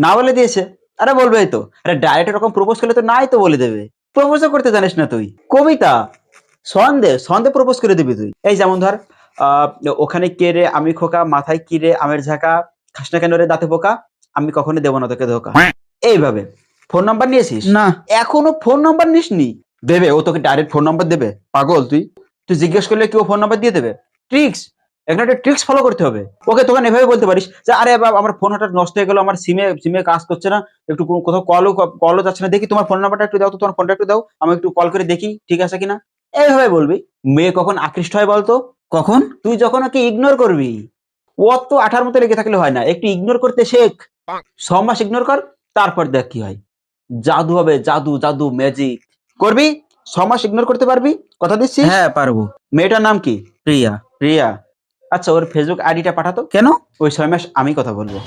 না বলে দিয়েছে। আরে বলবেই তো। আরে ডাইরেক্ট এরকম প্রপোজ করলে তো নাই তো বলে দেবে। প্রপোজও করতে জানিস না তুই। কবিতা, ছন্দে প্রপোজ করে দিবি তুই। এই যেমন ধর আ ওখানে কে রে আমি খোকা, মাথায় কি রে আমের ঝাঁকা, খাস না কেন রে দাঁতে পোকা, আমি কখনো দেব না তোকে ধোঁকা। এইভাবে। ফোন নাম্বার নিয়েছিস? না। এখনো ফোন নাম্বার নিসনি? দেবে, ও তোকে ডাইরেক্ট ফোন নাম্বার দেবে? পাগল তুই? তুই জিজ্ঞেস করলে কি ও ফোন নাম্বার দিয়ে দেবে? ট্রিক্স, এখানে একটা ট্রিক্স ফলো করতে হবে। ওকে তখন এভাবে বলতে পারিস যে, "আরে বাবা আমার ফোন হঠাৎ নষ্ট হয়ে গেল, আমার সিমে কাজ করছে না। একটু কোথাও কলও যাচ্ছে না। দেখি তোমার ফোন নাম্বারটা একটু দাও তো, তোমার ফোনটা একটু দাও। আমি একটু কল করে দেখি ঠিক আছে কিনা।" এইভাবে বলবি। মেয়ে কখন আকৃষ্ট হয় বলতো? কখন? তুই যখন ওকে ইগনোর করবি। ও তো আঠার মতো লেগে থাকলে হয় না। একটু ইগনোর করতে শেখ। ৬ মাস ইগনোর কর, তারপর দেখ কি হয়। জাদু হবে, জাদু, ম্যাজিক। করবি? ৬ মাস ইগনোর করতে পারবি? কথা দিচ্ছিস? হ্যাঁ পারবো। মেয়েটার নাম কি? প্রিয়া। রিয়া। আচ্ছা ওর ফেসবুক আইডিটা পাঠাতো। কেন? ওই ৬ মাস আমি কথা বলবো।